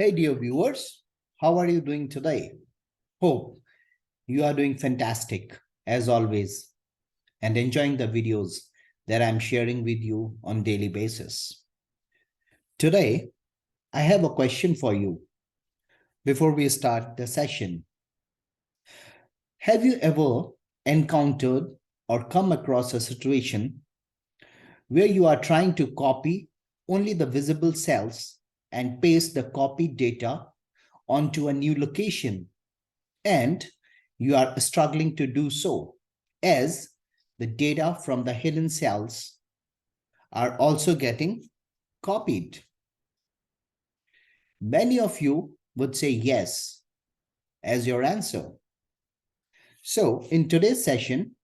Hey, dear viewers, how are you doing today? Hope you are doing fantastic as always and enjoying the videos that I'm sharing with you on daily basis. Today, I have a question for you before we start the session. Have you ever encountered or come across a situation where you are trying to copy only the visible cells and paste the copied data onto a new location, and you are struggling to do so as the data from the hidden cells are also getting copied? Many of you would say yes as your answer. So in today's session,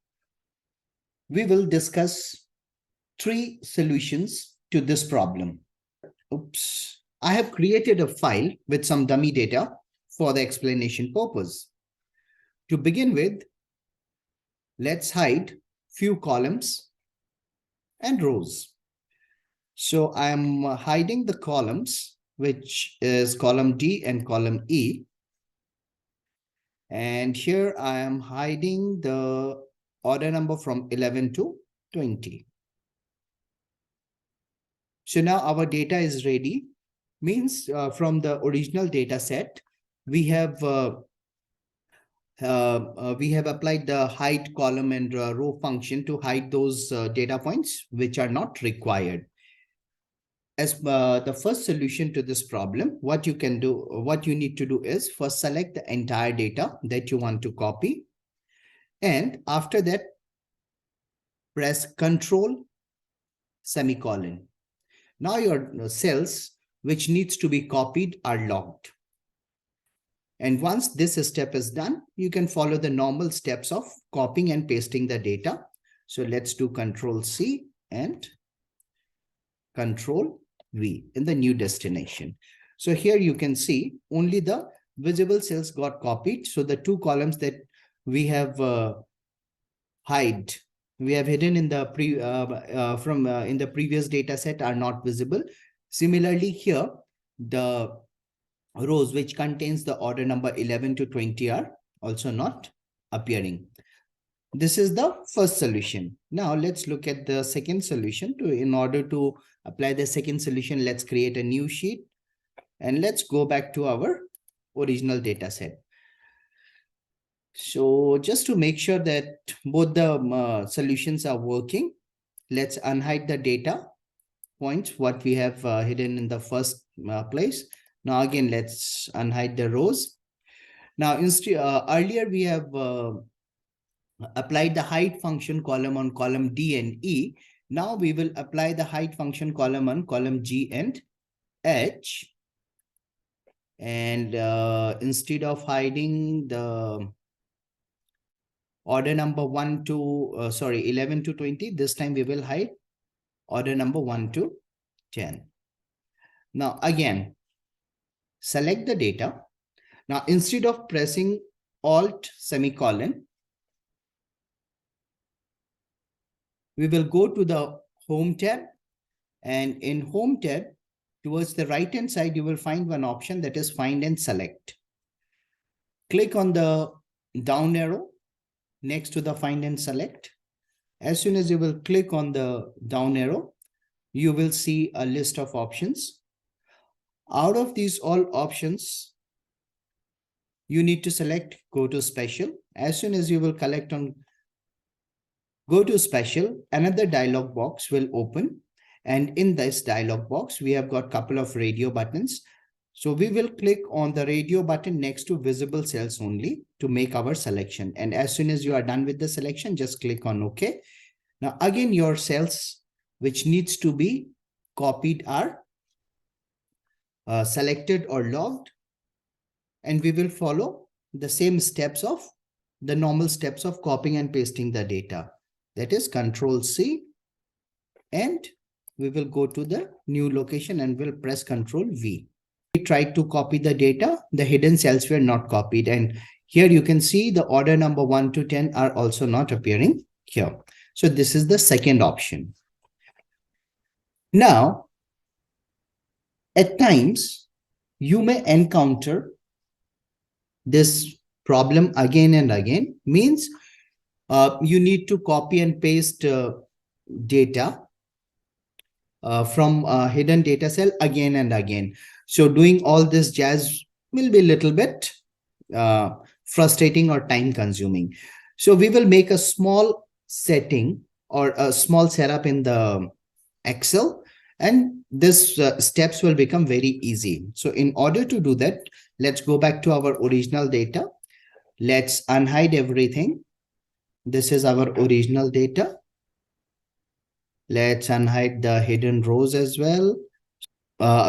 we will discuss 3 solutions to this problem. Oops. I have created a file with some dummy data for the explanation purpose. To begin with, let's hide few columns and rows. So I'm hiding the columns, which is column D and column E. And here I am hiding the order number from 11 to 20. So now our data is ready. Means from the original data set, we have applied the hide column and row function to hide those data points which are not required. As the first solution to this problem, what you need to do is first select the entire data that you want to copy. And after that, press Control semicolon. Now your cells which needs to be copied are logged. And once this step is done, you can follow the normal steps of copying and pasting the data. So let's do Control C and Control V in the new destination. So here you can see only the visible cells got copied. So the 2 columns that we have hidden in the in the previous data set are not visible. Similarly, here the rows which contains the order number 11 to 20 are also not appearing. This is the first solution. Now let's look at the second solution. In order to apply the second solution, let's create a new sheet and let's go back to our original data set. So just to make sure that both the solutions are working, let's unhide the data points what we have hidden in the first place. Now again, let's unhide the rows. Now earlier we have applied the hide function column on column D and E. Now we will apply the hide function column on column G and H. And instead of hiding the order number 11 to 20, this time we will hide order number 1 to 10. Now again, select the data. Now instead of pressing Alt semicolon, we will go to the Home tab, and in Home tab, towards the right hand side, you will find one option that is Find and Select. Click on the down arrow next to the Find and Select. As soon as you will click on the down arrow, you will see a list of options. Out of these all options, you need to select Go to Special. As soon as you will select on Go to Special, another dialog box will open. And in this dialog box, we have got a couple of radio buttons. So we will click on the radio button next to visible cells only to make our selection. And as soon as you are done with the selection, just click on OK. Now again, your cells which needs to be copied are selected or logged. And we will follow the same steps of the normal steps of copying and pasting the data. That is Control C, and we will go to the new location and we'll press Control V. We tried to copy the data, the hidden cells were not copied. And here you can see the order number 1 to 10 are also not appearing here. So this is the second option. Now, at times, you may encounter this problem again and again. Means you need to copy and paste data from a hidden data cell again and again. So doing all this jazz will be a little bit uh, frustrating or time consuming. So we will make a small setting or a small setup in the Excel, and this steps will become very easy. So in order to do that, let's go back to our original data. Let's unhide everything. This is our original data. Let's unhide the hidden rows as well.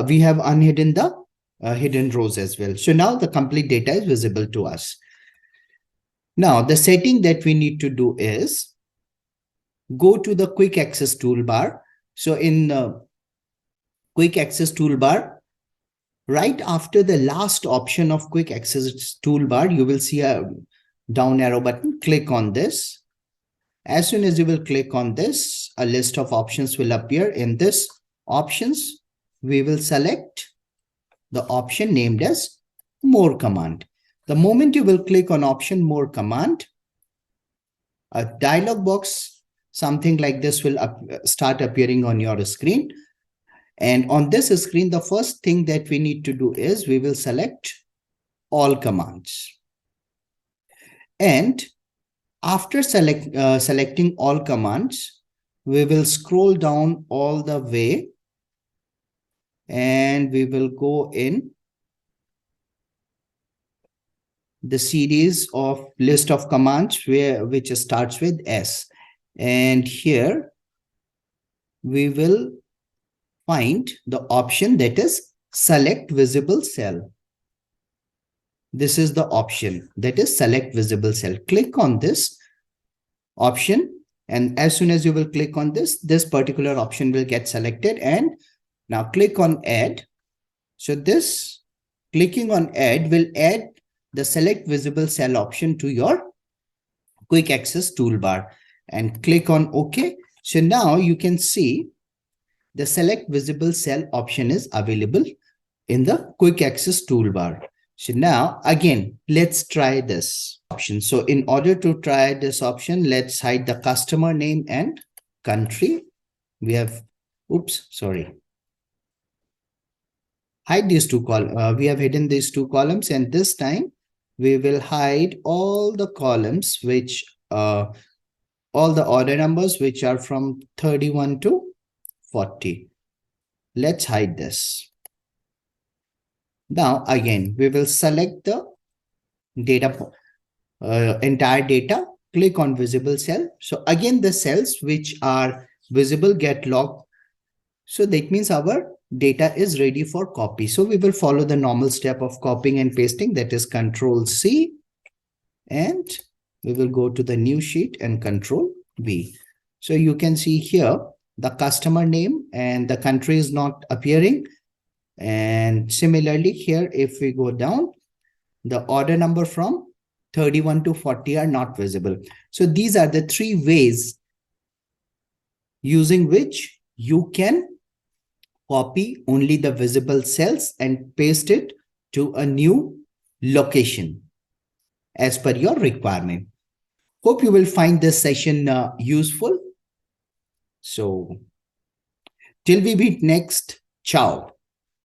We have unhidden the hidden rows as well. So now the complete data is visible to us. Now the setting that we need to do is go to the quick access toolbar. So in quick access toolbar, right after the last option of quick access toolbar, you will see a down arrow button. Click on this. As soon as you will click on this, a list of options will appear. In this options, we will select the option named as more command. The moment you will click on option more command, a dialog box, something like this will start appearing on your screen. And on this screen, the first thing that we need to do is we will select all commands. And after selecting all commands, we will scroll down all the way and we will go in the series of list of commands which starts with S. And here we will find the option that is select visible cell. This is the option that is select visible cell. Click on this option, and as soon as you will click on this particular option will get selected. And now click on add. So this clicking on add will add the select visible cell option to your quick access toolbar, and click on OK. So now you can see the select visible cell option is available in the quick access toolbar. So now again, let's try this option. So in order to try this option, let's hide the customer name and country. We have, hide these two columns. We have hidden these two columns, and this time we will hide all the columns which all the order numbers which are from 31 to 40. Let's hide this. Now again, we will select the data, entire data, click on visible cell. So again, the cells which are visible get locked. So that means our data is ready for copy. So we will follow the normal step of copying and pasting, that is Control C, and we will go to the new sheet and Control V. So you can see here the customer name and the country is not appearing. And similarly here, if we go down, the order number from 31 to 40 are not visible. So these are the three ways using which you can copy only the visible cells and paste it to a new location as per your requirement. Hope you will find this session useful. So till we meet next, ciao.